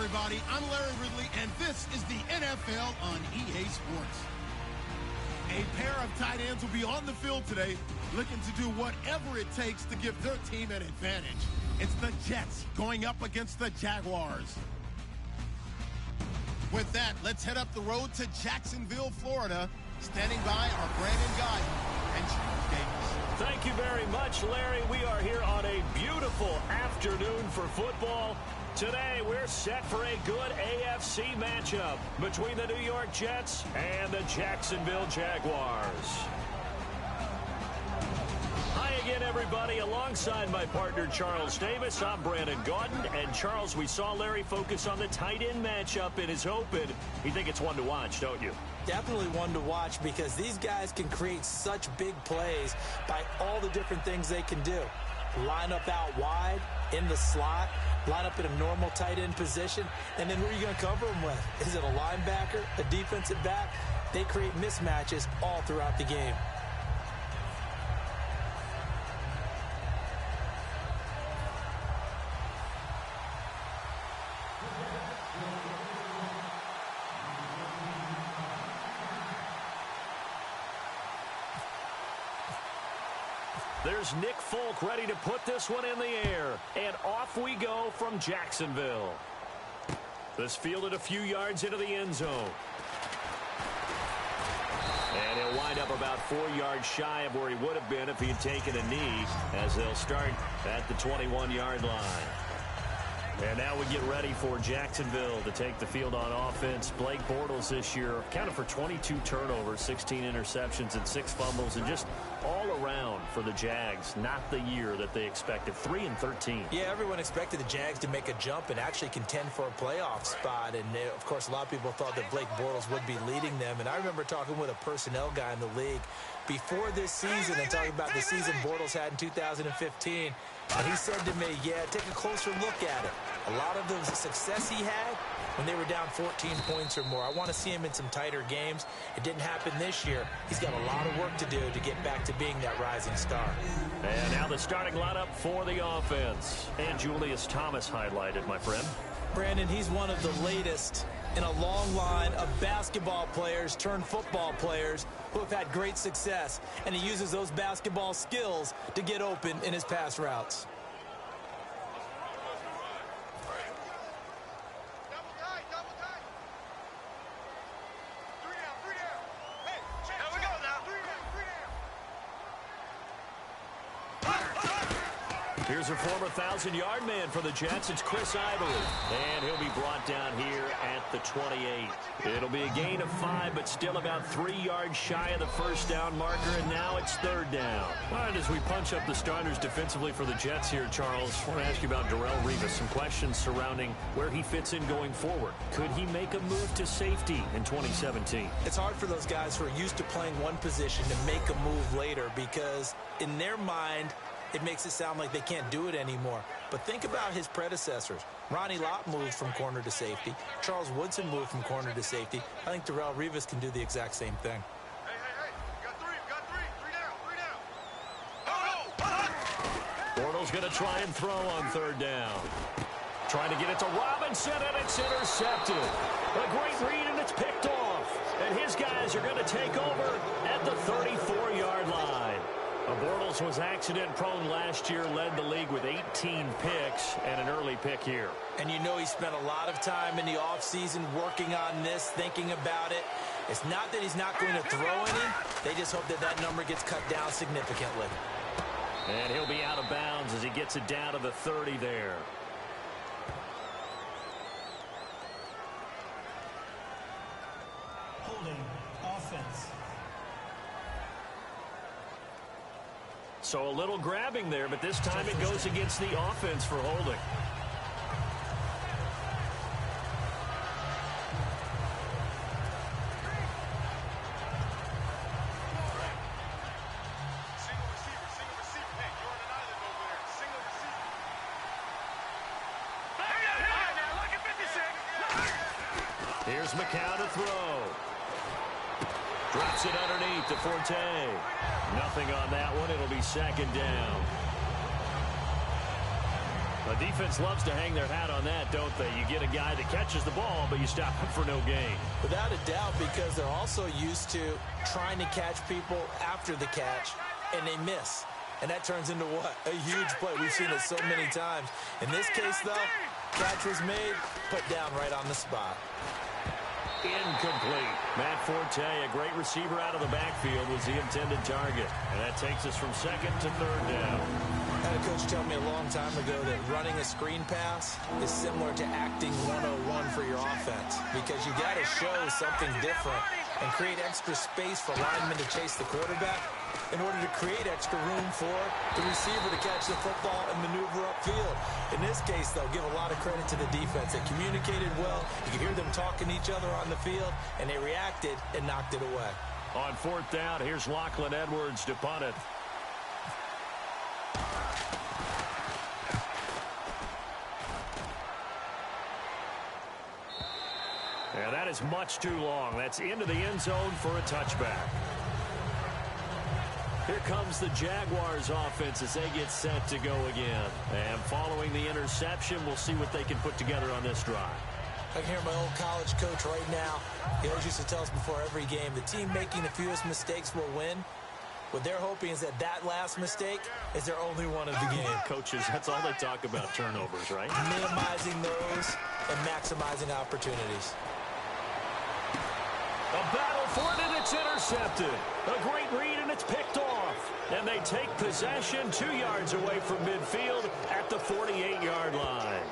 everybody. I'm Larry Ridley, and this is the NFL on EA Sports. A pair of tight ends will be on the field today looking to do whatever it takes to give their team an advantage. It's the Jets going up against the Jaguars. With that, let's head up the road to Jacksonville, Florida. Standing by are Brandon Guyton and Charles Davis. Thank you very much, Larry. We are here on a beautiful afternoon for football. Today, we're set for a good AFC matchup between the New York Jets and the Jacksonville Jaguars. Hi again, everybody. Alongside my partner, Charles Davis, I'm Brandon Guyton. And, Charles, we saw Larry focus on the tight end matchup in his open. You think it's one to watch, don't you? Definitely one to watch because these guys can create such big plays by all the different things they can do. Line up out wide, in the slot, line up in a normal tight end position, and then who are you going to cover them with? Is it a linebacker, a defensive back? They create mismatches all throughout the game. There's Nick Folk ready to put this one in the air. And off we go from Jacksonville. This fielded a few yards into the end zone. And he'll wind up about 4 yards shy of where he would have been if he had taken a knee, as they'll start at the 21-yard line. And now we get ready for Jacksonville to take the field on offense. Blake Bortles this year accounted for 22 turnovers, 16 interceptions, and 6 fumbles, and just all around for the Jags, not the year that they expected. 3-13. Yeah, everyone expected the Jags to make a jump and actually contend for a playoff spot. And, of course, a lot of people thought that Blake Bortles would be leading them. And I remember talking with a personnel guy in the league before this season and talking about the season Bortles had in 2015. And he said to me, yeah, take a closer look at it. A lot of the success he had when they were down 14 points or more. I want to see him in some tighter games. It didn't happen this year. He's got a lot of work to do to get back to being that rising star. And now the starting lineup for the offense. And Julius Thomas highlighted, my friend. Brandon, he's one of the latest in a long line of basketball players turned football players who have had great success. And he uses those basketball skills to get open in his pass routes. Here's a former 1,000-yard man for the Jets. It's Chris Ivory. And he'll be brought down here at the 28. It'll be a gain of 5, but still about 3 yards shy of the first down marker, and now it's third down. All right, as we punch up the starters defensively for the Jets here, Charles, I want to ask you about Darrelle Revis. Some questions surrounding where he fits in going forward. Could he make a move to safety in 2017? It's hard for those guys who are used to playing one position to make a move later because in their mind, it makes it sound like they can't do it anymore. But think about his predecessors. Ronnie Lott moved from corner to safety. Charles Woodson moved from corner to safety. I think Darrelle Revis can do the exact same thing. Hey. You got three down. Bortles going to try and throw on third down. Trying to get it to Robinson, and it's intercepted. A great read, and it's picked off. And his guys are going to take over at the 34-yard line. Bortles was accident-prone last year, led the league with 18 picks and an early pick here. And you know he spent a lot of time in the offseason working on this, thinking about it. It's not that he's not going to throw any. They just hope that that number gets cut down significantly. And he'll be out of bounds as he gets it down to the 30 there. Holding offense. So a little grabbing there, but this time it goes against the offense for holding. Single receiver. Hey, you're on an island over there. Single receiver. Hey, now, look at 56. Here's McCown to throw. Drops it underneath to Forte. Nothing on that one. It'll be second down. The defense loves to hang their hat on that, don't they? You get a guy that catches the ball, but you stop him for no gain. Without a doubt, because they're also used to trying to catch people after the catch, and they miss. And that turns into what? A huge play. We've seen it so many times. In this case, though, catch was made, put down right on the spot. Incomplete. Matt Forte, a great receiver out of the backfield, was the intended target. And that takes us from second to third down. I had a coach tell me a long time ago that running a screen pass is similar to acting 101 for your offense, because you got to show something different and create extra space for linemen to chase the quarterback in order to create extra room for the receiver to catch the football and maneuver upfield. In this case, though, give a lot of credit to the defense. They communicated well. You could hear them talking to each other on the field, and they reacted and knocked it away. On fourth down, here's Lachlan Edwards to punt it. And that is much too long. That's into the end zone for a touchback. Here comes the Jaguars offense as they get set to go again. And following the interception, we'll see what they can put together on this drive. I can hear my old college coach right now. He always used to tell us before every game, the team making the fewest mistakes will win. What they're hoping is that that last mistake is their only one of the game. Coaches, that's all they talk about, turnovers, right? Minimizing those and maximizing opportunities. A battle for it, and it's intercepted. A great read, and it's picked off. And they take possession 2 yards away from midfield at the 48-yard line.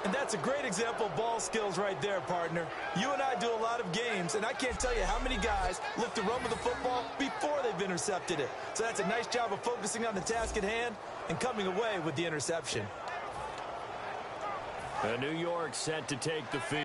And that's a great example of ball skills right there, partner. You and I do a lot of games, and I can't tell you how many guys look to run with the football before they've intercepted it. So that's a nice job of focusing on the task at hand and coming away with the interception. And New York set to take the field.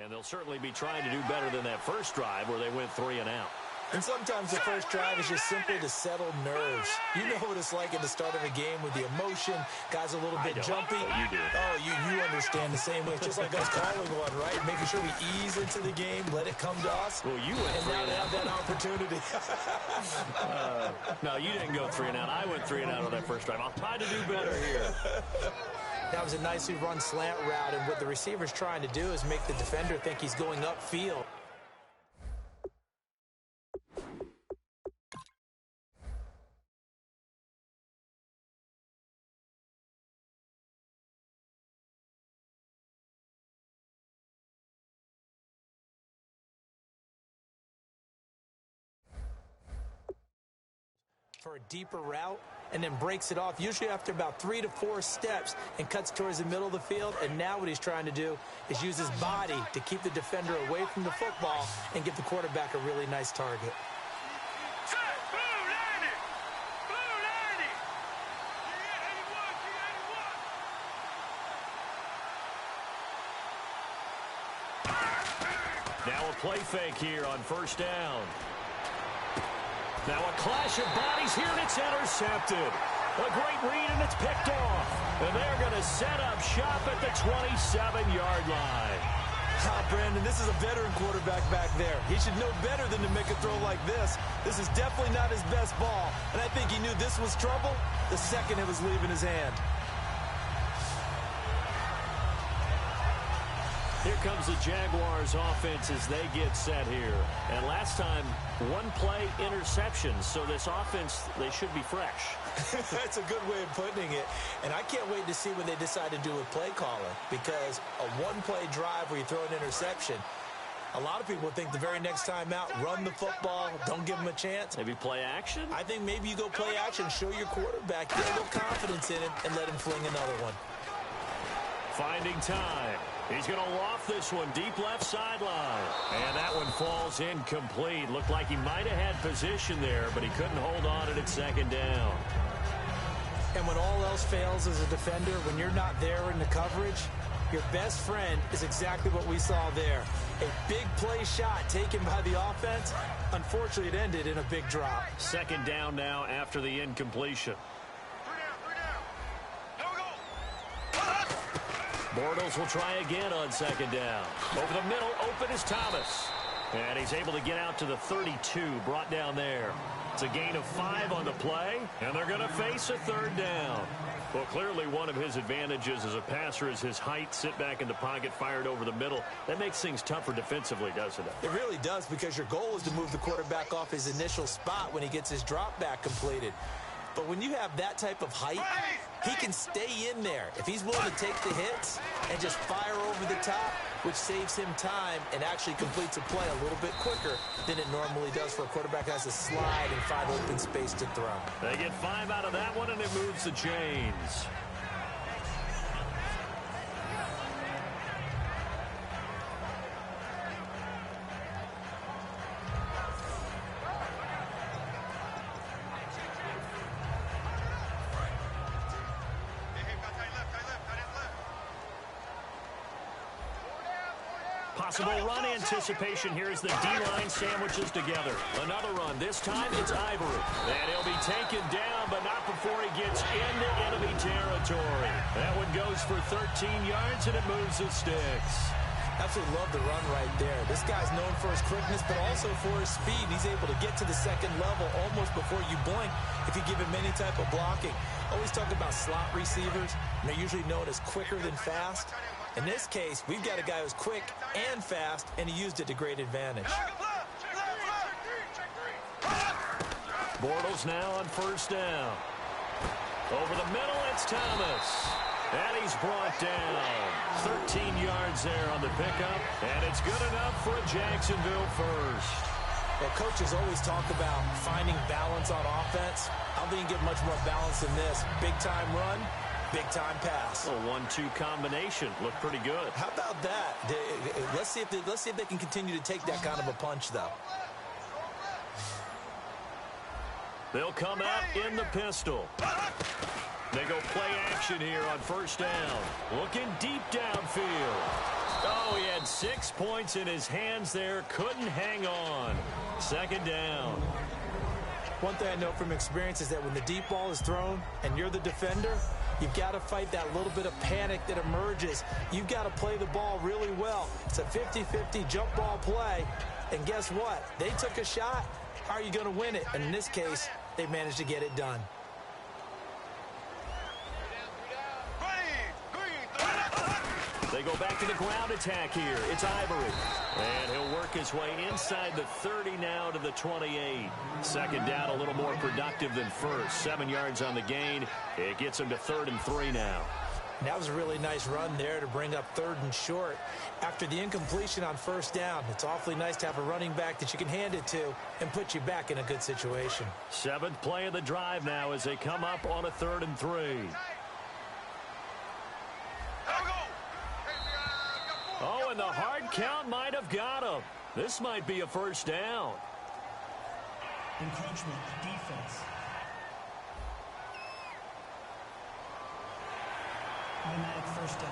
And they'll certainly be trying to do better than that first drive where they went 3 and out. And sometimes the first drive is just simply to settle nerves. You know what it's like at the start of a game with the emotion. Guys a little bit jumpy. You do. Oh, you understand the same way. It's just like us calling one, right? Making sure we ease into the game, let it come to us. Well, you went and 3 now and they out. have that opportunity. No, you didn't go 3 and out. I went 3 and out on that first drive. I'll try to do better here. That was a nicely run slant route, and what the receiver's trying to do is make the defender think he's going upfield. For a deeper route, and then breaks it off, usually after about 3 to 4 steps, and cuts towards the middle of the field. And now what he's trying to do is use his body to keep the defender away from the football and give the quarterback a really nice target. Now a play fake here on first down. Now a clash of bodies here, and it's intercepted. A great read, and it's picked off. And they're going to set up shop at the 27-yard line. Brandon, this is a veteran quarterback back there. He should know better than to make a throw like this. This is definitely not his best ball, and I think he knew this was trouble the second it was leaving his hand. Here comes the Jaguars offense as they get set here. And last time, one play interception. So this offense, they should be fresh. That's a good way of putting it. And I can't wait to see what they decide to do with play calling. Because a one-play drive where you throw an interception, a lot of people think the very next time out, run the football, don't give them a chance. Maybe play action? I think maybe you go play action, show your quarterback, get a little confidence in it, and let him fling another one. Finding time. He's going to loft this one deep left sideline. And that one falls incomplete. Looked like he might have had position there, but he couldn't hold on at second down. And when all else fails as a defender, when you're not there in the coverage, your best friend is exactly what we saw there. A big play shot taken by the offense. Unfortunately, it ended in a big drop. Second down now after the incompletion. Bortles will try again on second down. Over the middle, open is Thomas. And he's able to get out to the 32, brought down there. It's a gain of 5 on the play, and they're going to face a third down. Well, clearly one of his advantages as a passer is his height, sit back in the pocket, fired over the middle. That makes things tougher defensively, doesn't it? It really does, because your goal is to move the quarterback off his initial spot when he gets his drop back completed. But when you have that type of height, he can stay in there. If he's willing to take the hits and just fire over the top, which saves him time and actually completes a play a little bit quicker than it normally does for a quarterback that has to slide and find open space to throw. They get 5 out of that one, and it moves the chains. Possible run anticipation here as the D-line sandwiches together. Another run. This time it's Ivory. And he'll be taken down, but not before he gets into enemy territory. That one goes for 13 yards, and it moves the sticks. Absolutely love the run right there. This guy's known for his quickness, but also for his speed. He's able to get to the second level almost before you blink if you give him any type of blocking. Always talk about slot receivers, and they're usually known as quicker than fast. In this case, we've got a guy who's quick and fast, and he used it to great advantage. Bortles now on first down. Over the middle, it's Thomas. And he's brought down. 13 yards there on the pickup, and it's good enough for a Jacksonville first. Well, coaches always talk about finding balance on offense. I don't think you can get much more balance than this. Big-time run, big-time pass. A 1-2 combination. Looked pretty good. How about that? Let's see if they can continue to take that kind of a punch, though. They'll come out in the pistol. They go play action here on first down. Looking deep downfield. Oh, he had 6 points in his hands there. Couldn't hang on. Second down. One thing I know from experience is that when the deep ball is thrown and you're the defender, you've got to fight that little bit of panic that emerges. You've got to play the ball really well. It's a 50-50 jump ball play. And guess what? They took a shot. How are you going to win it? And in this case, they managed to get it done. They go back to the ground attack here. It's Ivory. And he'll work his way inside the 30 now to the 28. Second down a little more productive than first. 7 yards on the gain. It gets him to 3rd and 3 now. And that was a really nice run there to bring up 3rd and short. After the incompletion on 1st down, it's awfully nice to have a running back that you can hand it to and put you back in a good situation. 7th play of the drive now as they come up on a 3rd and 3. Oh, and the hard count might have got him. This might be a 1st down. Encroachment, defense. Automatic 1st down.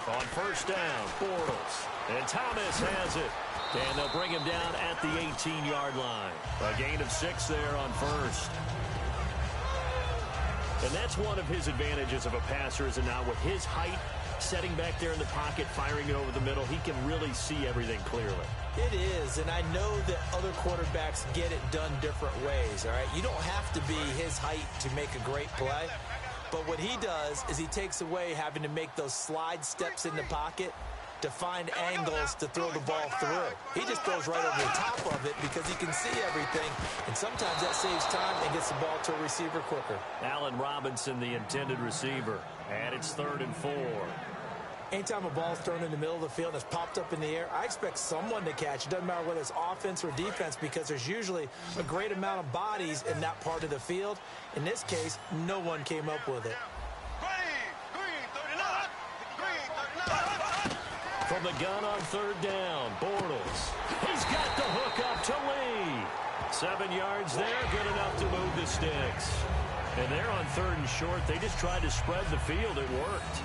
On 1st down, Bortles. And Thomas has it. And they'll bring him down at the 18-yard line. A gain of 6 there on 1st. And that's one of his advantages of a passer, is now with his height, setting back there in the pocket, firing it over the middle, he can really see everything clearly. It is, and I know that other quarterbacks get it done different ways, all right? You don't have to be his height to make a great play. But what he does is he takes away having to make those slide steps in the pocket to find angles to throw the ball through. He just throws right over the top of it because he can see everything, and sometimes that saves time and gets the ball to a receiver quicker. Allen Robinson, the intended receiver, and it's 3rd and 4. Anytime a ball's thrown in the middle of the field and it's popped up in the air, I expect someone to catch. It doesn't matter whether it's offense or defense because there's usually a great amount of bodies in that part of the field. In this case, no one came up with it. From the gun on 3rd down, Bortles. He's got the hook up to Lee. 7 yards there, good enough to move the sticks. And they're on 3rd and short. They just tried to spread the field. It worked.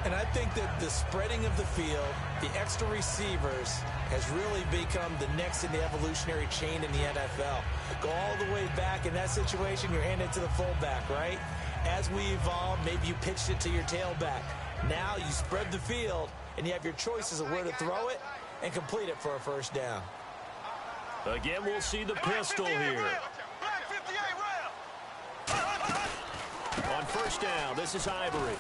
And I think that the spreading of the field, the extra receivers, has really become the next in the evolutionary chain in the NFL. Go all the way back in that situation, you're handed to the fullback, right? As we evolve, maybe you pitched it to your tailback. Now you spread the field, and you have your choices of where to throw it and complete it for a 1st down. Again, we'll see the pistol here. On 1st down, this is Ivory.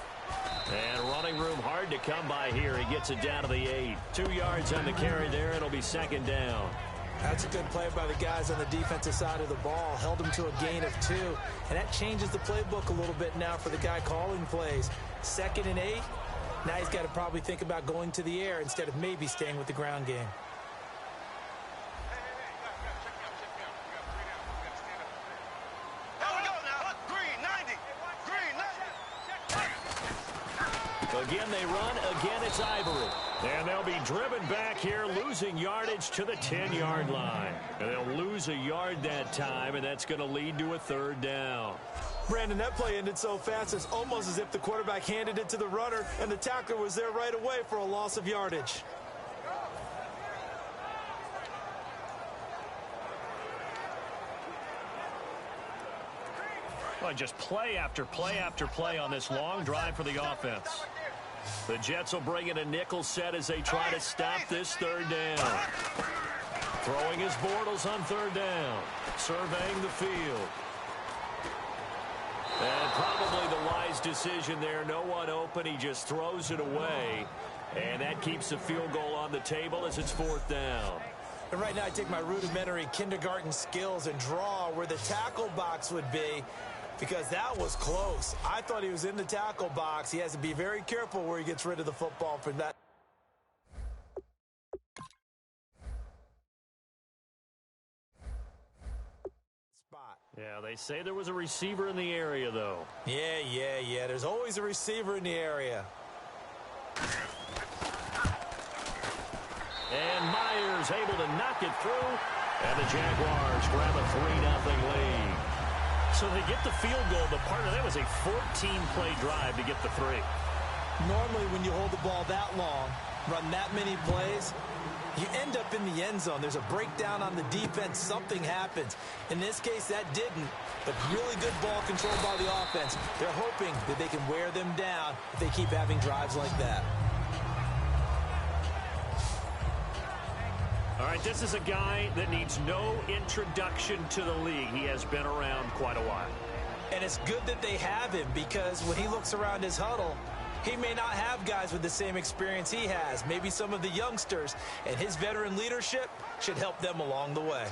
And running room hard to come by here. He gets it down to the 8. 2 yards on the carry there. It'll be 2nd down. That's a good play by the guys on the defensive side of the ball. Held him to a gain of 2. And that changes the playbook a little bit now for the guy calling plays. 2nd and 8. Now he's got to probably think about going to the air instead of maybe staying with the ground game. Again, they run. Again, it's Ivory. And they'll be driven back here, losing yardage to the 10-yard line. And they'll lose a yard that time, and that's going to lead to a 3rd down. Brandon, that play ended so fast, it's almost as if the quarterback handed it to the runner, and the tackler was there right away for a loss of yardage. Well, just play after play after play on this long drive for the offense. The Jets will bring in a nickel set as they try to stop this 3rd down. Throwing his Bortles on 3rd down. Surveying the field. And probably the wise decision there. No one open. He just throws it away. And that keeps the field goal on the table as it's 4th down. And right now I take my rudimentary kindergarten skills and draw where the tackle box would be, because that was close. I thought he was in the tackle box. He has to be very careful where he gets rid of the football from that spot. Yeah, they say there was a receiver in the area, though. Yeah. There's always a receiver in the area. And Myers able to knock it through. And the Jaguars grab a 3-0 lead. So they get the field goal, but part of that was a 14-play drive to get the 3. Normally, when you hold the ball that long, run that many plays, you end up in the end zone. There's a breakdown on the defense. Something happens. In this case, that didn't. But really good ball control by the offense. They're hoping that they can wear them down if they keep having drives like that. All right, this is a guy that needs no introduction to the league. He has been around quite a while. And it's good that they have him, because when he looks around his huddle, he may not have guys with the same experience he has, maybe some of the youngsters, and his veteran leadership should help them along the way.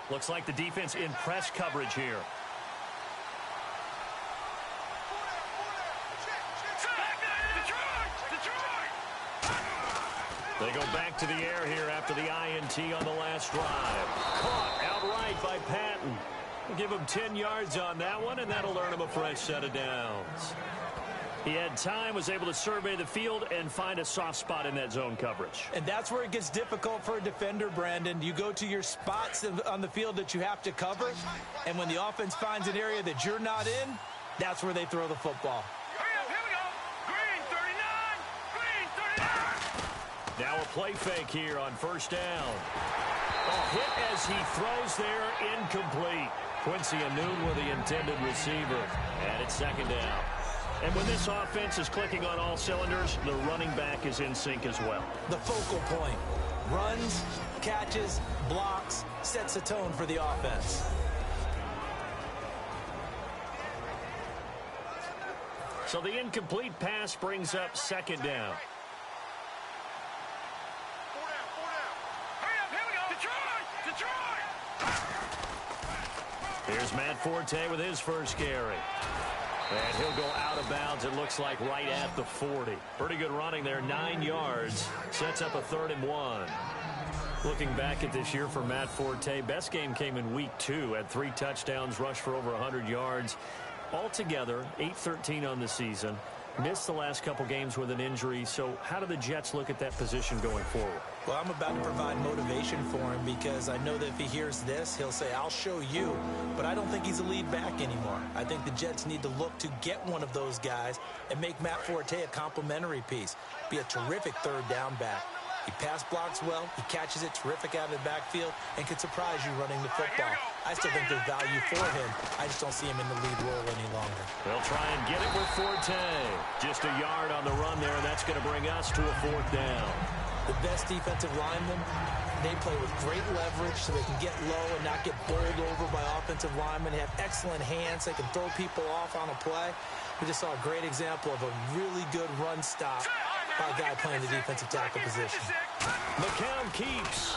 Looks like the defense in press coverage here. They go back to the air here after the INT on the last drive. Caught outright by Patton. We'll give him 10 yards on that one, and that'll earn him a fresh set of downs. He had time, was able to survey the field and find a soft spot in that zone coverage. And that's where it gets difficult for a defender, Brandon. You go to your spots on the field that you have to cover, and when the offense finds an area that you're not in, that's where they throw the football. Here we go. Green 39. Green 39. Now a play fake here on first down. A hit as he throws there, incomplete. Quincy Anoon with the intended receiver. And it's second down. And when this offense is clicking on all cylinders, the running back is in sync as well. The focal point. Runs, catches, blocks, sets a tone for the offense. So the incomplete pass brings up second down. 4 down. Hurry up, here we go. Detroit. Here's Matt Forte with his first carry. And he'll go out of bounds, it looks like, right at the 40. Pretty good running there, 9 yards. Sets up a 3rd and 1. Looking back at this year for Matt Forte, best game came in week 2. Had 3 touchdowns, rushed for over 100 yards. Altogether, 8-13 on the season. Missed the last couple games with an injury. So how do the Jets look at that position going forward? Well, I'm about to provide motivation for him, because I know that if he hears this, he'll say, I'll show you. But I don't think he's a lead back anymore. I think the Jets need to look to get one of those guys and make Matt Forte a complimentary piece. Be a terrific 3rd down back. He pass blocks well, he catches it terrific out of the backfield, and can surprise you running the football. I still think there's value for him. I just don't see him in the lead role any longer. They'll try and get it with Forte. Just a yard on the run there. That's going to bring us to a 4th down. The best defensive linemen, they play with great leverage so they can get low and not get bowled over by offensive linemen. They have excellent hands. They can throw people off on a play. We just saw a great example of a really good run stop by a guy playing the defensive tackle position. McCown keeps.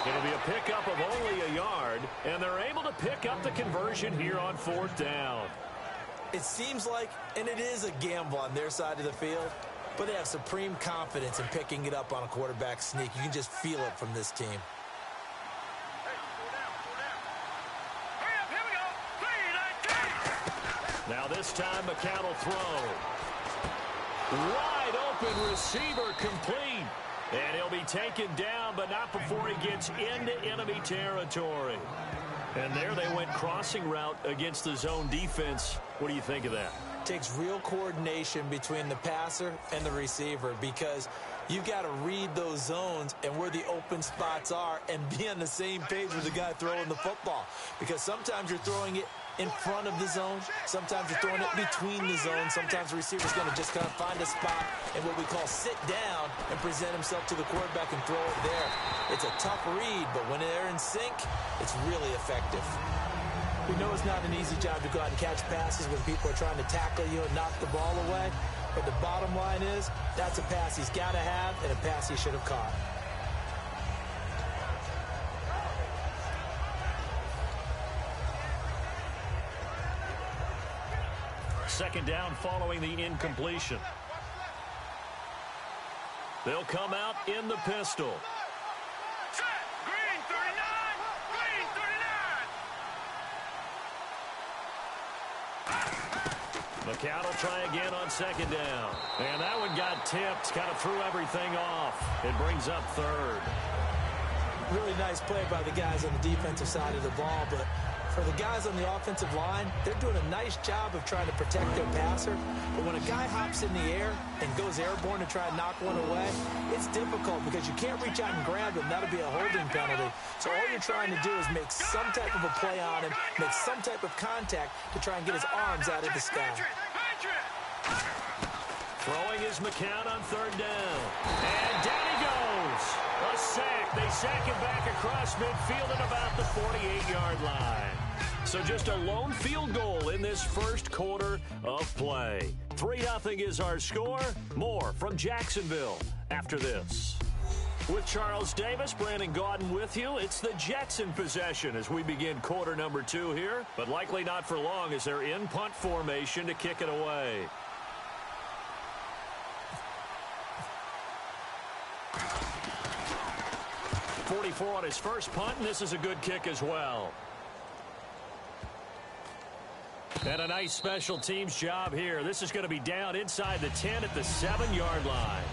It'll be a pickup of only a yard, and they're able to pick up the conversion here on 4th down. It seems like, and it is a gamble on their side of the field, but they have supreme confidence in picking it up on a quarterback sneak. You can just feel it from this team. Hurry up, here we go. 3-19. Now this time McCown will throw. Wide open receiver, complete. And he'll be taken down, but not before he gets into enemy territory. And there they went crossing route against the zone defense. What do you think of that? Takes real coordination between the passer and the receiver, because you've got to read those zones and where the open spots are and be on the same page with the guy throwing the football. Because sometimes you're throwing it in front of the zone. Sometimes you're throwing it between the zones. Sometimes the receiver's going to just kind of find a spot and what we call sit down and present himself to the quarterback and throw it there. It's a tough read, but when they're in sync, it's really effective. We know it's not an easy job to go out and catch passes when people are trying to tackle you and knock the ball away. But the bottom line is, that's a pass he's got to have and a pass he should have caught. Second down following the incompletion. They'll come out in the pistol. Set. Green 39. Green 39. McCown will try again on second down. And that one got tipped. Kind of threw everything off. It brings up third. Really nice play by the guys on the defensive side of the ball, but for the guys on the offensive line, they're doing a nice job of trying to protect their passer. But when a guy hops in the air and goes airborne to try and knock one away, it's difficult because you can't reach out and grab him. That'll be a holding penalty. So all you're trying to do is make some type of a play on him, make some type of contact to try and get his arms out of the sky. Throwing is McCown on third down. And down he goes. A sack. They sack him back across midfield at about the 48-yard line. So just a lone field goal in this first quarter of play. 3-0 is our score. More from Jacksonville after this. With Charles Davis, Brandon Gaudin with you. It's the Jets in possession as we begin quarter number 2 here. But likely not for long as they're in punt formation to kick it away. .44 on his first punt, and this is a good kick as well. And a nice special teams job here. This is going to be down inside the 10 at the 7-yard line.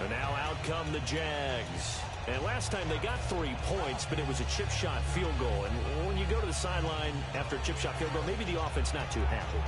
And now out come the Jags. And last time they got 3 points, but it was a chip shot field goal. And when you go to the sideline after a chip shot field goal, maybe the offense not too happy.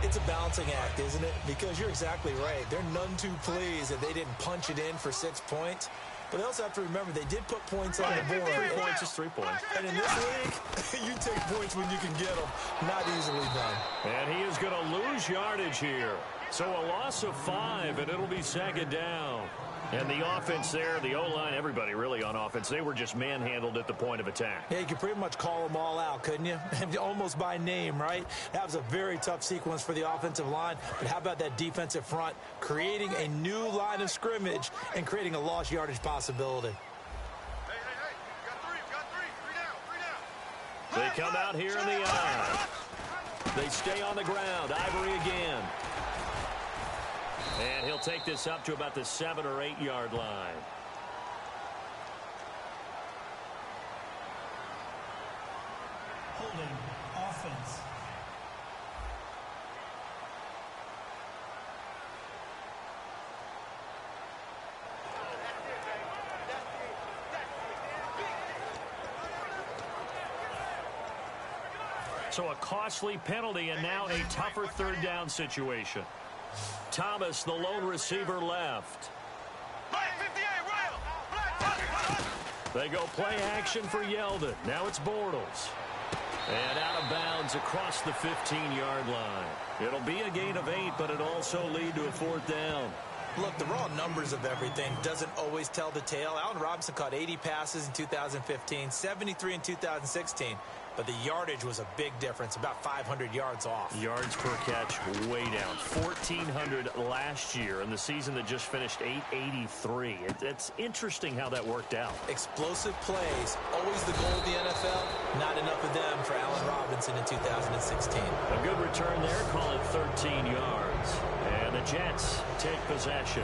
It's a balancing act, isn't it? Because you're exactly right. They're none too pleased that they didn't punch it in for 6 points. But they also have to remember they did put points on the board. 3 points is 3 points. And in this league, you take points when you can get them. Not easily done. And he is going to lose yardage here. So a loss of 5, and it'll be second down. And the offense there, the O-line, everybody really on offense, they were just manhandled at the point of attack. Yeah, you could pretty much call them all out, couldn't you? Almost by name, right? That was a very tough sequence for the offensive line. But how about that defensive front creating a new line of scrimmage and creating a lost yardage possibility? Hey, we got three. Three down. They come out here in the eye. They stay on the ground. Ivory again. And he'll take this up to about the 7 or 8 yard line. Holding offense. So a costly penalty and now a tougher third down situation. Thomas, the lone receiver, left. They go play action for Yeldon. Now it's Bortles. And out of bounds across the 15-yard line. It'll be a gain of 8, but it'll also lead to a 4th down. Look, the raw numbers of everything doesn't always tell the tale. Allen Robinson caught 80 passes in 2015, 73 in 2016. But the yardage was a big difference, about 500 yards off. Yards per catch way down. 1,400 last year in the season that just finished 883. It's interesting how that worked out. Explosive plays, always the goal of the NFL. Not enough of them for Allen Robinson in 2016. A good return there, call it 13 yards. And the Jets take possession.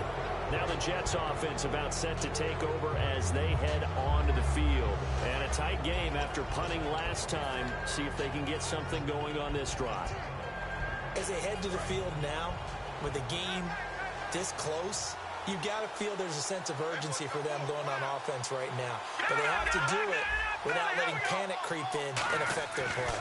Now the Jets offense about set to take over as they head onto the field. And a tight game after punting last time. See if they can get something going on this drive. As they head to the field now, with the game this close, you've got to feel there's a sense of urgency for them going on offense right now. But they have to do it without letting panic creep in and affect their play.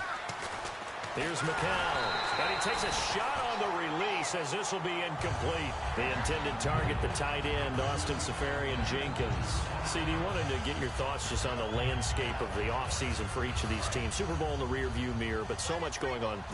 Here's McCown, and he takes a shot on the release as this will be incomplete. The intended target, the tight end, Austin Seferian-Jenkins. CD, wanted to get your thoughts just on the landscape of the offseason for each of these teams. Super Bowl in the rearview mirror, but so much going on.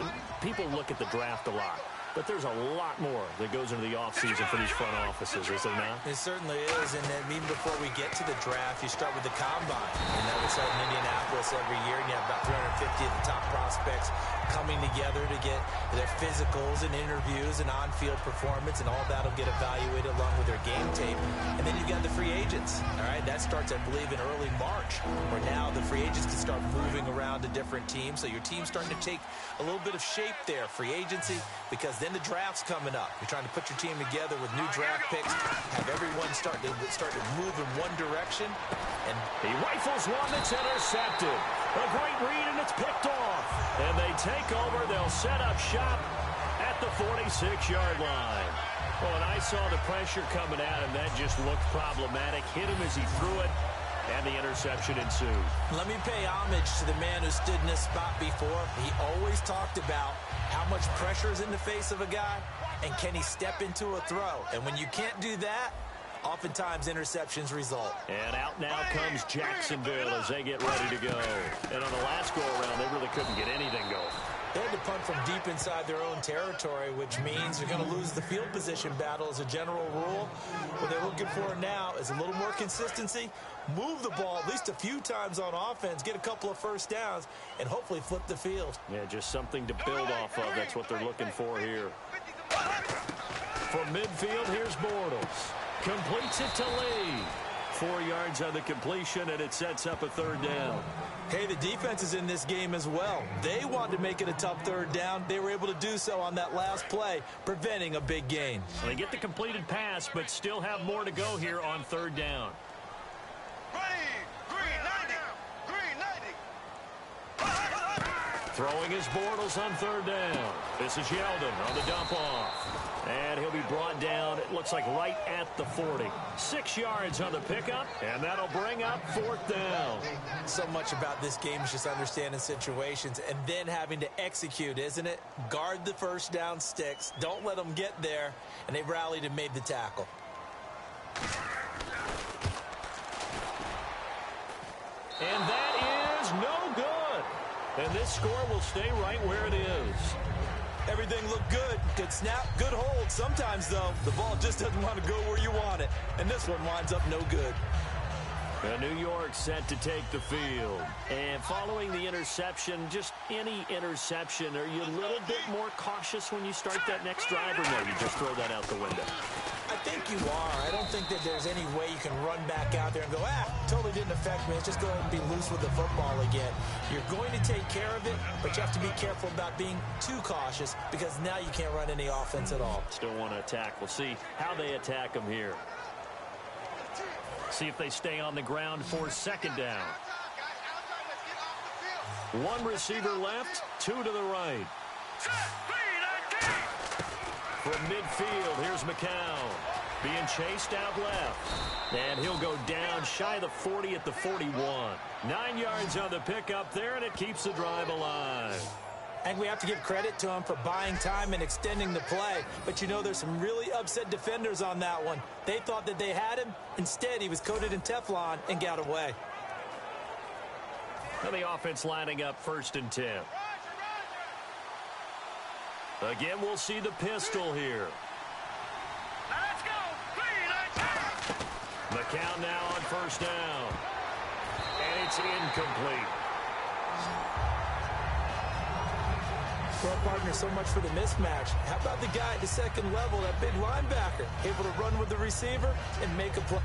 People look at the draft a lot. But there's a lot more that goes into the offseason for these front offices, is there not? It certainly is, and then even before we get to the draft, you start with the combine. And that was held in Indianapolis every year, and you have about 350 of the top prospects coming together to get their physicals and interviews and on-field performance, and all that will get evaluated along with their game tape. And then you've got the free agents, all right? That starts, I believe, in early March, where now the free agents can start moving around to different teams, so your team's starting to take a little bit of shape there, free agency, because then the draft's coming up. You're trying to put your team together with new draft picks, have everyone start to move in one direction. And he rifles one that's intercepted. A great read, and it's picked off. And they take over. They'll set up shop at the 46-yard line. Oh, and I saw the pressure coming at him. That just looked problematic. Hit him as he threw it, and the interception ensued. Let me pay homage to the man who stood in this spot before. He always talked about how much pressure is in the face of a guy, and can he step into a throw? And when you can't do that, oftentimes interceptions result. And out now comes Jacksonville as they get ready to go. And on the last go-around, they really couldn't get anything going. They had to punt from deep inside their own territory, which means you're going to lose the field position battle as a general rule. What they're looking for now is a little more consistency, move the ball at least a few times on offense, get a couple of first downs, and hopefully flip the field. Yeah, just something to build off of. That's what they're looking for here. From midfield, here's Bortles. Completes it to Lee. 4 yards on the completion, and it sets up a third down. Hey, the defense is in this game as well. They wanted to make it a tough third down. They were able to do so on that last play, preventing a big gain. So they get the completed pass, but still have more to go here on third down. Throwing his Bortles on third down. This is Yeldon on the dump off. And he'll be brought down, it looks like right at the 40. 6 yards on the pickup, and that'll bring up fourth down. So much about this game is just understanding situations and then having to execute, isn't it? Guard the first down sticks. Don't let them get there. And they rallied and made the tackle. And that is no good. And this score will stay right where it is. Everything looked good. Good snap, good hold. Sometimes, though, the ball just doesn't want to go where you want it. And this one winds up no good. New York set to take the field. And following the interception, just any interception, are you a little bit more cautious when you start that next drive, or no, you just throw that out the window? I think you are. I don't think that there's any way you can run back out there and go, totally didn't affect me. Let's just go ahead and be loose with the football again. You're going to take care of it, but you have to be careful about being too cautious because now you can't run any offense at all. Still want to attack. We'll see how they attack them here. See if they stay on the ground for second down. One receiver left, two to the right. From midfield, here's McCown. Being chased out left. And he'll go down shy of the 40 at the 41. 9 yards on the pickup there, and it keeps the drive alive. And we have to give credit to him for buying time and extending the play. But, you know, there's some really upset defenders on that one. They thought that they had him. Instead, he was coated in Teflon and got away. And the offense lining up 1st and 10. Again, we'll see the pistol here. Let's go. McCown now on 1st down. And it's incomplete. Well, partner, so much for the mismatch. How about the guy at the second level, that big linebacker, able to run with the receiver and make a play?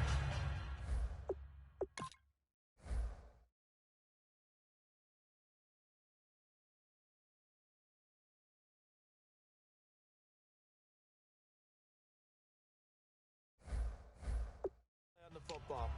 On the football.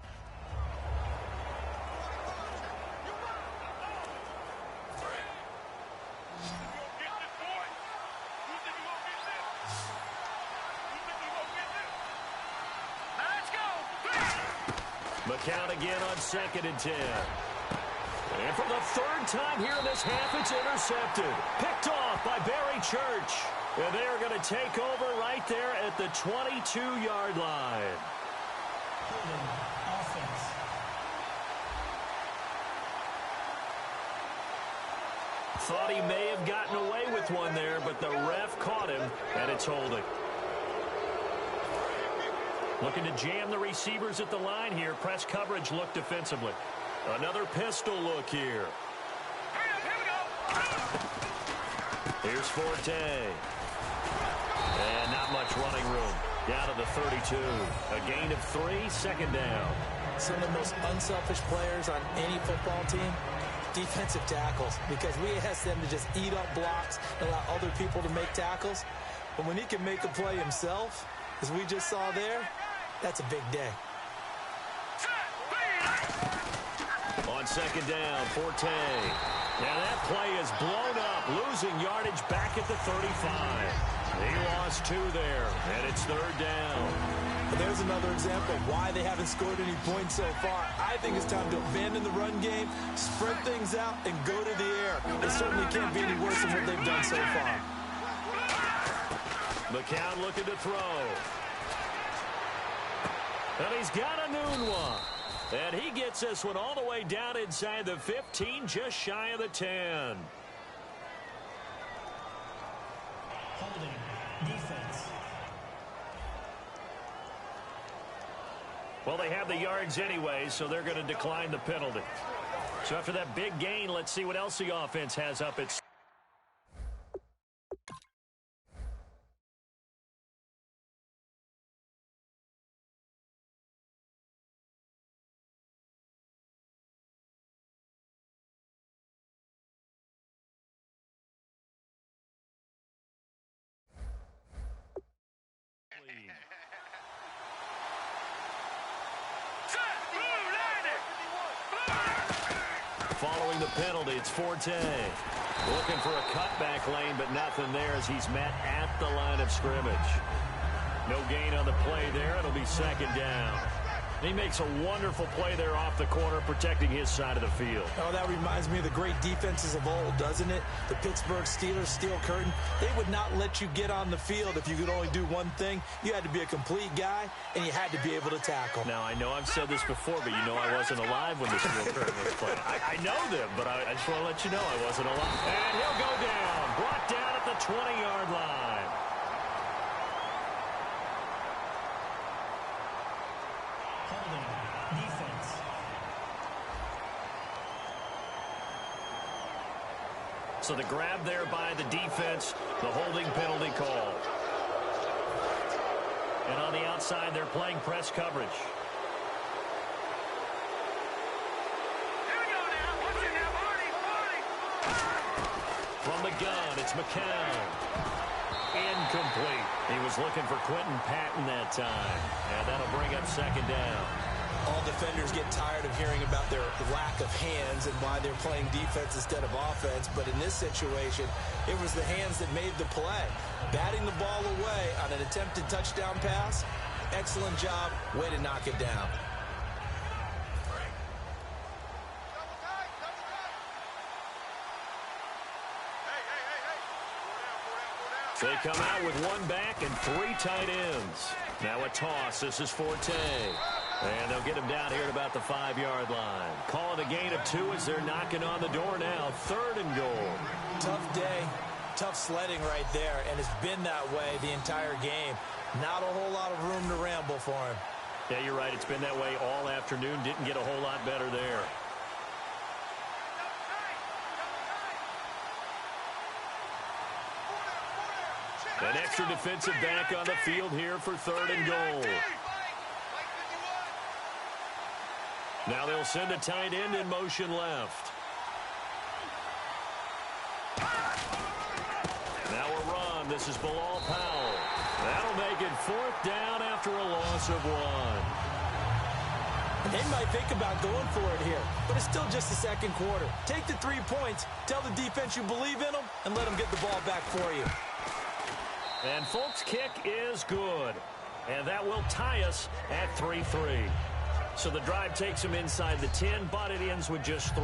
McCown again on 2nd and 10. And for the 3rd time here in this half, it's intercepted. Picked off by Barry Church. And they are going to take over right there at the 22-yard line. Offense. Thought he may have gotten away with one there, but the ref caught him, and it's holding. Looking to jam the receivers at the line here. Press coverage look defensively. Another pistol look here. Here's Forte. And not much running room. Down to the 32. A gain of 3, second down. Some of the most unselfish players on any football team, defensive tackles, because we ask them to just eat up blocks and allow other people to make tackles. But when he can make a play himself, as we just saw there, that's a big day. On second down, Forte. Now that play is blown up, losing yardage back at the 35. He lost 2 there, and it's third down. And there's another example of why they haven't scored any points so far. I think it's time to abandon the run game, spread things out, and go to the air. It certainly can't be any worse than what they've done so far. McCown looking to throw. And he's got a noon one. And he gets this one all the way down inside the 15, just shy of the 10. Holding. Defense. Well, they have the yards anyway, so they're going to decline the penalty. So after that big gain, let's see what else the offense has up its. Following the penalty, it's Forte. Looking for a cutback lane, but nothing there as he's met at the line of scrimmage. No gain on the play there. It'll be second down. He makes a wonderful play there off the corner, protecting his side of the field. Oh, that reminds me of the great defenses of old, doesn't it? The Pittsburgh Steelers, steel curtain. They would not let you get on the field if you could only do one thing. You had to be a complete guy, and you had to be able to tackle. Now, I know I've said this before, but you know I wasn't alive when the steel curtain was playing. I know them, but I just want to let you know I wasn't alive. And he'll go down, brought down at the 20-yard line. Defense. So the grab there by the defense, the holding penalty call. And on the outside, they're playing press coverage. Here we go now. Watch it now, Marty. From the gun, it's McCown. Incomplete. He was looking for Quentin Patton that time. And that'll bring up second down. All defenders get tired of hearing about their lack of hands and why they're playing defense instead of offense. But in this situation, it was the hands that made the play. Batting the ball away on an attempted touchdown pass. Excellent job. Way to knock it down. They come out with one back and 3 tight ends. Now a toss. This is Forte. And they'll get him down here at about the 5-yard line. Call it a gain of 2 as they're knocking on the door now. 3rd and goal. Tough day. Tough sledding right there. And it's been that way the entire game. Not a whole lot of room to ramble for him. Yeah, you're right. It's been that way all afternoon. Didn't get a whole lot better there. An extra defensive back on the field here for 3rd and goal. Now they'll send a tight end in motion left. Now a run. This is Bilal Powell. That'll make it 4th down after a loss of 1. They might think about going for it here, but it's still just the second quarter. Take the 3 points, tell the defense you believe in them, and let them get the ball back for you. And Folk's kick is good. And that will tie us at 3-3. So the drive takes them inside the 10, but it ends with just 3.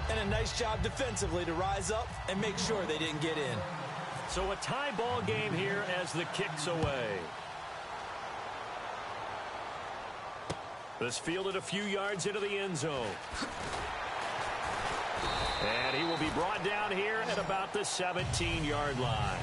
And a nice job defensively to rise up and make sure they didn't get in. So a tie ball game here as the kick's away. This fielded a few yards into the end zone. And he will be brought down here at about the 17-yard line.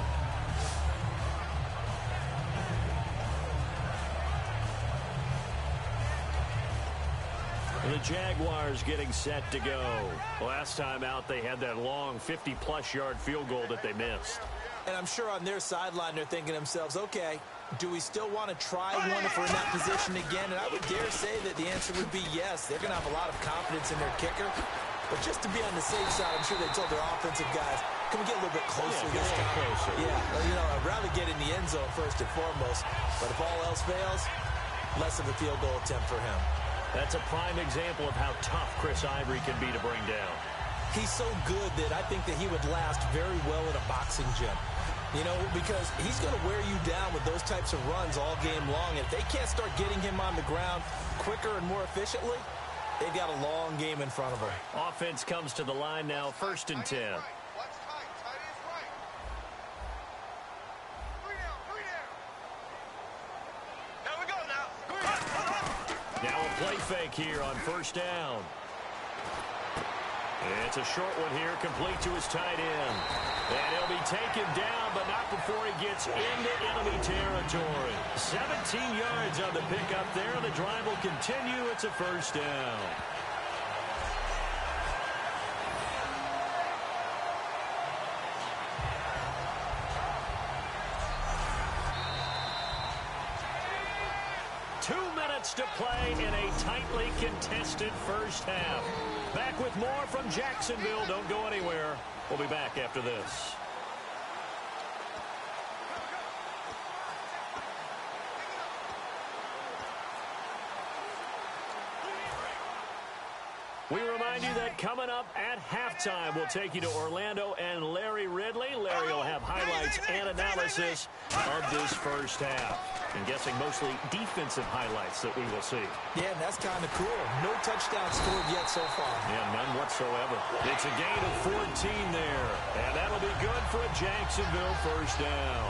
The Jaguars getting set to go. Last time out, they had that long 50-plus yard field goal that they missed. And I'm sure on their sideline, they're thinking to themselves, okay, do we still want to try one if we're in that position again? And I would dare say that the answer would be yes. They're going to have a lot of confidence in their kicker. But just to be on the safe side, I'm sure they told their offensive guys, can we get a little bit closer this time? Closer. Yeah, well, you know, I'd rather get in the end zone first and foremost. But if all else fails, less of a field goal attempt for him. That's a prime example of how tough Chris Ivory can be to bring down. He's so good that I think that he would last very well in a boxing gym. You know, because he's going to wear you down with those types of runs all game long. If they can't start getting him on the ground quicker and more efficiently, they've got a long game in front of them. Offense comes to the line now, 1st and 10. Now a play fake here on 1st down. It's a short one here, complete to his tight end. And he'll be taken down, but not before he gets into enemy territory. 17 yards on the pickup there. The drive will continue. It's a 1st down. To play in a tightly contested first half. Back with more from Jacksonville. Don't go anywhere. We'll be back after this. We remind you that coming up at halftime, we'll take you to Orlando and Larry Ridley. Larry will have highlights and analysis of this first half. I'm guessing mostly defensive highlights that we will see. Yeah, and that's kind of cool. No touchdown scored yet so far. Yeah, none whatsoever. It's a gain of 14 there. And that'll be good for a Jacksonville 1st down.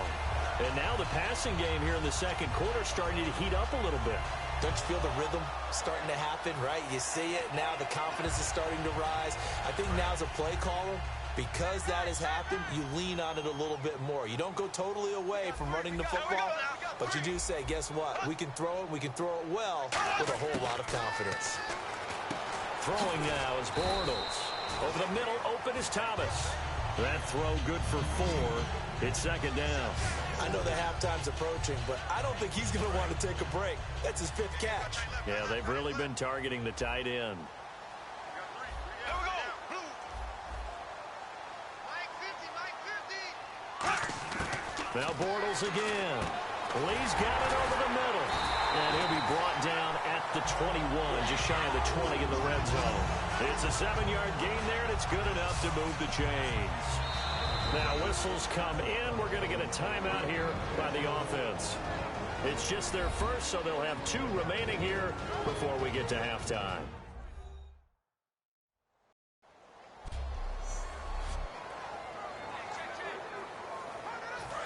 And now the passing game here in the second quarter starting to heat up a little bit. Don't you feel the rhythm starting to happen, right? You see it. Now the confidence is starting to rise. I think now as a play caller, because that has happened, you lean on it a little bit more. You don't go totally away from running the football, but you do say, guess what? We can throw it. We can throw it well with a whole lot of confidence. Throwing now is Bortles. Over the middle, open is Thomas. That throw good for 4. It's 2nd down. I know the halftime's approaching, but I don't think he's going to want to take a break. That's his 5th catch. Yeah, they've really been targeting the tight end. Now Bortles again. Lee's got it over the middle. And he'll be brought down at the 21, just shy of the 20 in the red zone. It's a 7-yard gain there, and it's good enough to move the chains. Now whistles come in. We're going to get a timeout here by the offense. It's just their first, so they'll have 2 remaining here before we get to halftime.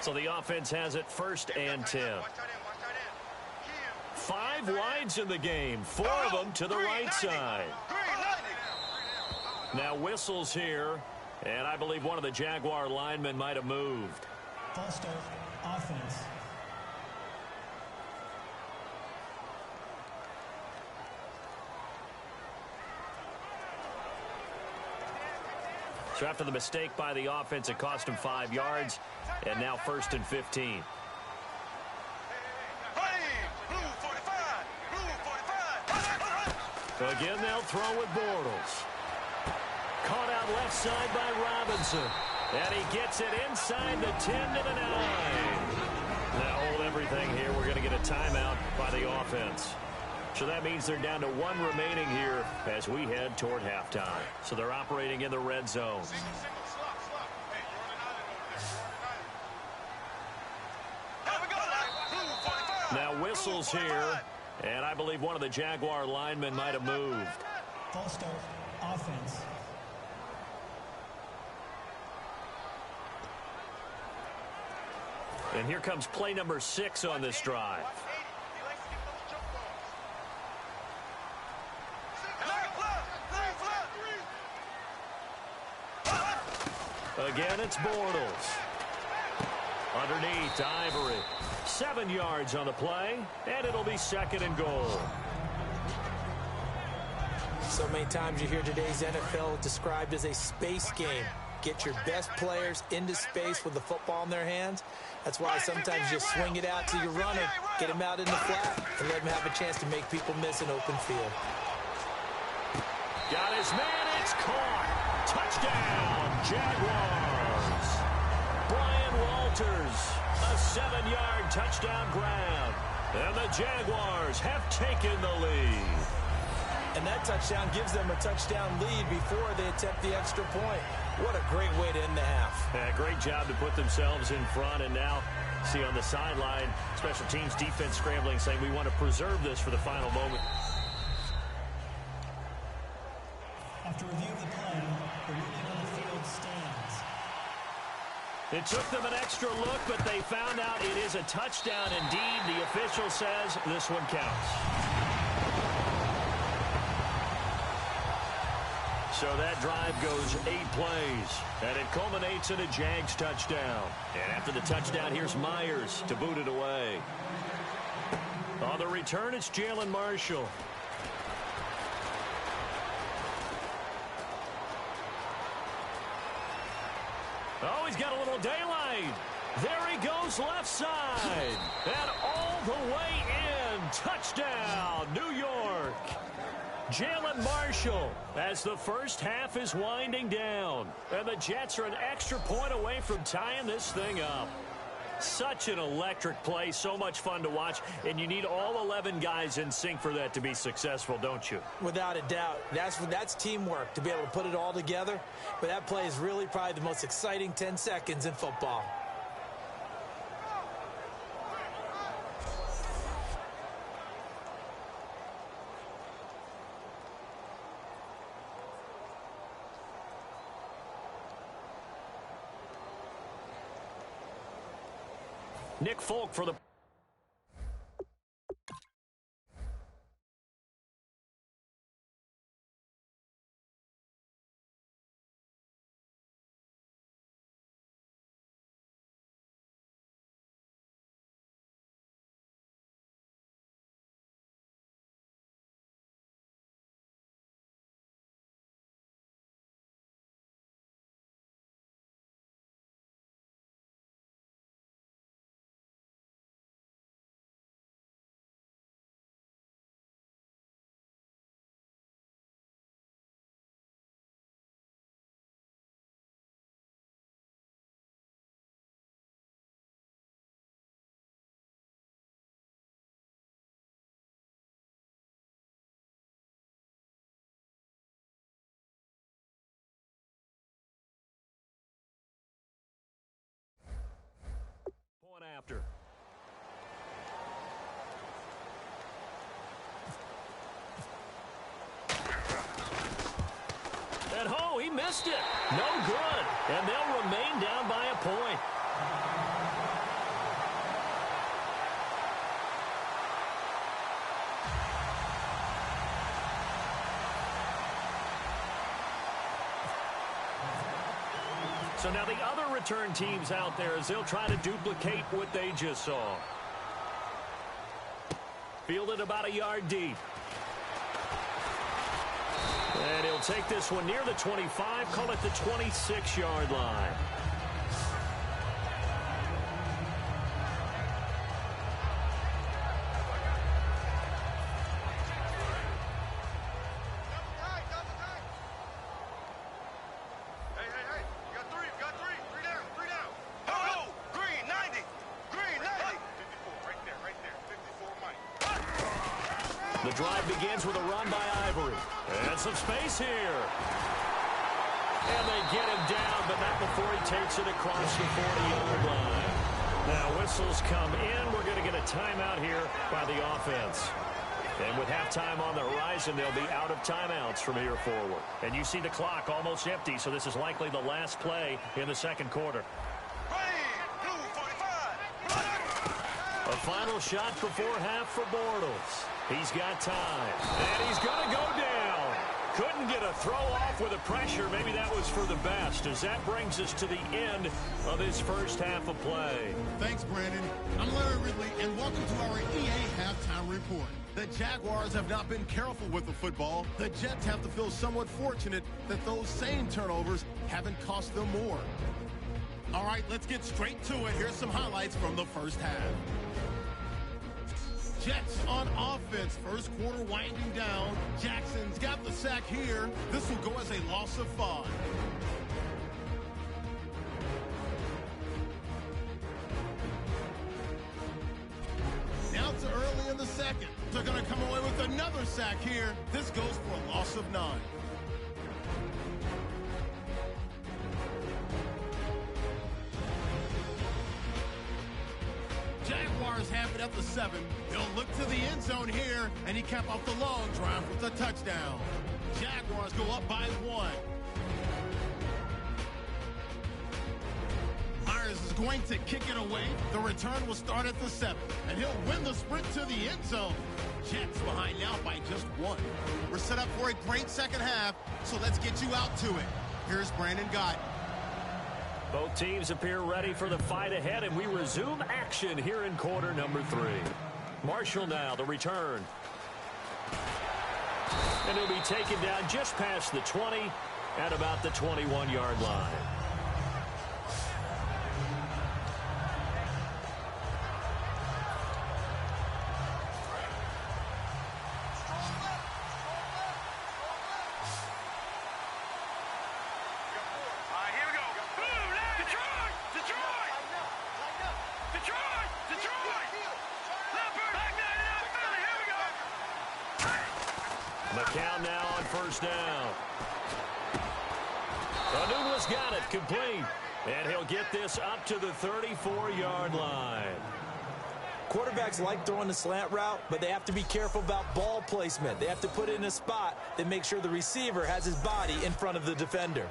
So the offense has it 1st and 10. 5 wides in the game, 4 of them to the right side. Now whistles here, and I believe one of the Jaguar linemen might have moved. False start, offense. So after the mistake by the offense, it cost him 5 yards, and now 1st and 15. So again, they'll throw with Bortles. Caught out left side by Robinson. And he gets it inside the 10 to the 9. Now hold everything here. We're going to get a timeout by the offense. So that means they're down to 1 remaining here as we head toward halftime. So they're operating in the red zone. Now whistles here, and I believe one of the Jaguar linemen might have moved. False start, offense. And here comes play number 6 on this drive. Again, it's Bortles. Underneath to Ivory. 7 yards on the play, and it'll be 2nd and goal. So many times you hear today's NFL described as a space game. Get your best players into space with the football in their hands. That's why sometimes you swing it out to your runner, get him out in the flat, and let him have a chance to make people miss an open field. Got his man, it's caught. Touchdown, Jaguars. Brian Walters, a 7-yard touchdown grab. And the Jaguars have taken the lead. And that touchdown gives them a touchdown lead before they attempt the extra point. What a great way to end the half. Yeah, great job to put themselves in front. And now, see on the sideline, special teams defense scrambling, saying we want to preserve this for the final moment. After reviewing the play, the ruling on the field stands. It took them an extra look, but they found out it is a touchdown indeed. The official says this one counts. So that drive goes 8 plays, and it culminates in a Jags touchdown. And after the touchdown, here's Myers to boot it away. On the return, it's Jalen Marshall. Oh, he's got a little daylight. There he goes left side. And all the way in. Touchdown, New York. Jalen Marshall as the first half is winding down. And the Jets are an extra point away from tying this thing up. Such an electric play, so much fun to watch, and you need all 11 guys in sync for that to be successful, don't you? Without a doubt. That's teamwork, to be able to put it all together. But that play is really probably the most exciting 10 seconds in football. Nick Folk for the... After. And oh, he missed it. No good. And they'll remain down by a point. So now the other return teams out there as they'll try to duplicate what they just saw. Fielded about a yard deep. And he'll take this one near the 25, call it the 26-yard line. The drive begins with a run by Ivory. And some space here. And they get him down, but not before he takes it across the 40-yard line. Now whistles come in. We're going to get a timeout here by the offense. And with halftime on the horizon, they'll be out of timeouts from here forward. And you see the clock almost empty, so this is likely the last play in the second quarter. A final shot before half for Bortles. He's got time. And he's going to go down. Couldn't get to throw off with the pressure. Maybe that was for the best, as that brings us to the end of this first half of play. Thanks, Brandon. I'm Larry Ridley, and welcome to our EA Halftime Report. The Jaguars have not been careful with the football. The Jets have to feel somewhat fortunate that those same turnovers haven't cost them more. All right, let's get straight to it. Here's some highlights from the first half. Jets on offense. First quarter winding down. Jackson's got the sack here. This will go as a loss of 5. Now to early in the second. They're going to come away with another sack here. This goes for a loss of 9. Jaguars have it at the 7. They'll look to the end zone here, and he capped off the long drive with a touchdown. Jaguars go up by 1. Myers is going to kick it away. The return will start at the 7, and he'll win the sprint to the end zone. Jets behind now by just 1. We're set up for a great second half, so let's get you out to it. Here's Brandon Gott. Both teams appear ready for the fight ahead, and we resume action here in quarter number 3. Marshall now, the return. And he'll be taken down just past the 20 at about the 21-yard line. McCown now on first down. Anunwa's got it, complete. And he'll get this up to the 34-yard line. Quarterbacks like throwing the slant route, but they have to be careful about ball placement. They have to put it in a spot that makes sure the receiver has his body in front of the defender.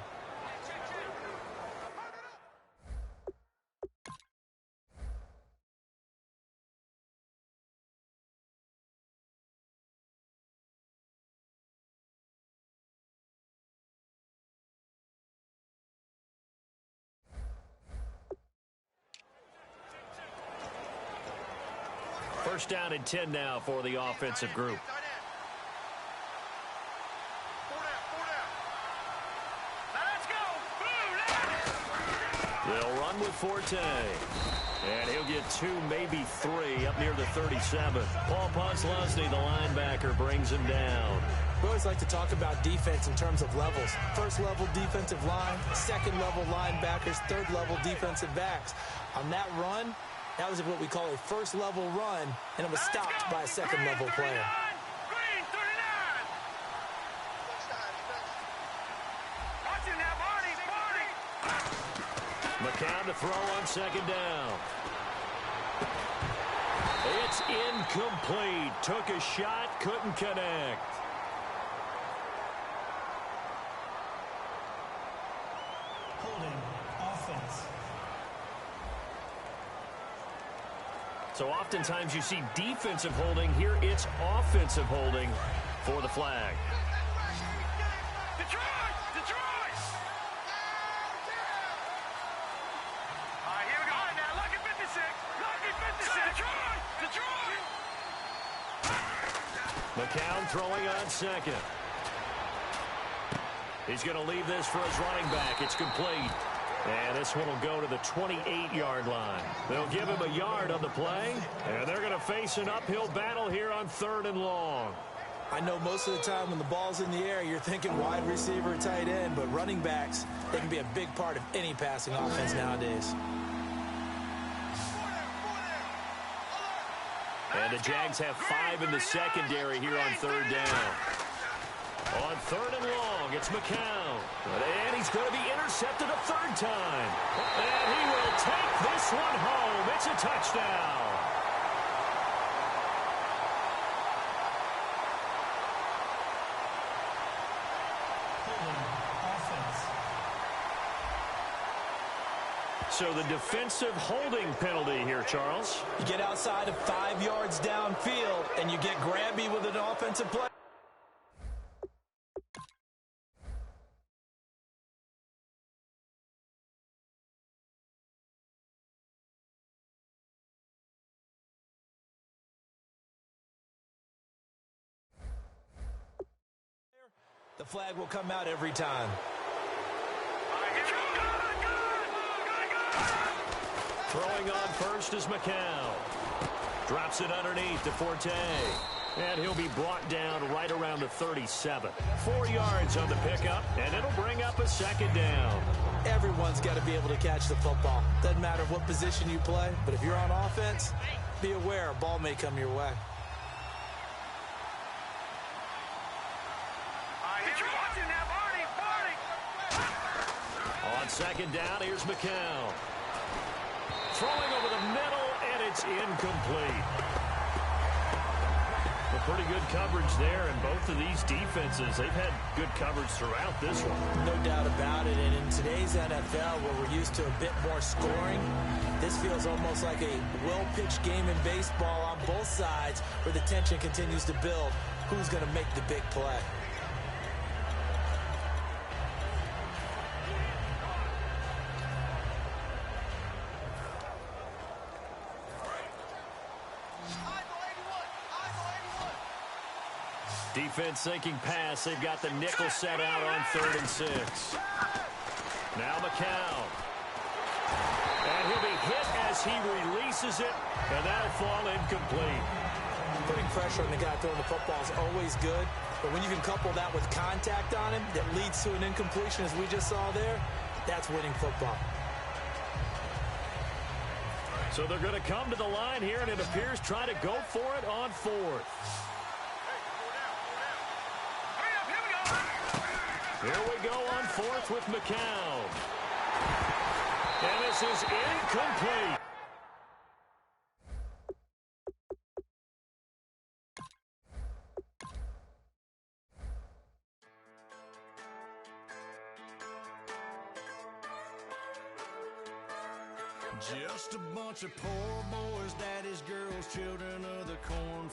First down and 10 now for the offensive group. They'll run with Forte. And he'll get 2, maybe 3 up near the 37. Paul Posluszny, the linebacker, brings him down. We always like to talk about defense in terms of levels. First-level defensive line, second-level linebackers, third-level defensive backs. On that run, that was what we call a first-level run, and it was stopped by a second-level player. McCown to throw on second down. It's incomplete. Took a shot, couldn't connect. Holding offense. So oftentimes you see defensive holding. Here it's offensive holding for the flag. Detroit! All right, here we go. All right, now, lucky 56. Lucky 56. Detroit! McCown throwing on second. He's going to leave this for his running back. It's complete. And this one will go to the 28-yard line. They'll give him a yard on the play, and they're going to face an uphill battle here on 3rd and long. I know most of the time when the ball's in the air, you're thinking wide receiver, tight end, but running backs, they can be a big part of any passing offense nowadays. And the Jags have 5 in the secondary here on 3rd down. On 3rd and long, it's McCown. And he's going to be intercepted a 3rd time. And he will take this one home. It's a touchdown. So the defensive holding penalty here, Charles. You get outside of 5 yards downfield, and you get grabby with an offensive play. The flag will come out every time. Throwing on first is McCown. Drops it underneath to Forte. And he'll be brought down right around the 37. 4 yards on the pickup, and it'll bring up a second down. Everyone's got to be able to catch the football. Doesn't matter what position you play, but if you're on offense, be aware a ball may come your way. On second down, here's McCown. Throwing over the middle, and it's incomplete. Well, pretty good coverage there, and both of these defenses, they've had good coverage throughout this one. No doubt about it, and in today's NFL, where we're used to a bit more scoring, this feels almost like a well-pitched game in baseball on both sides, where the tension continues to build. Who's going to make the big play? Defense thinking pass. They've got the nickel set out on 3rd and 6. Now McCown. And he'll be hit as he releases it, and that'll fall incomplete. Putting pressure on the guy throwing the football is always good, but when you can couple that with contact on him that leads to an incompletion, as we just saw there, that's winning football. So they're going to come to the line here, and it appears try to go for it on 4th. Here we go on 4th with McCown. And this is incomplete. Just a bunch of poor boys, daddy's girls, children of the corn.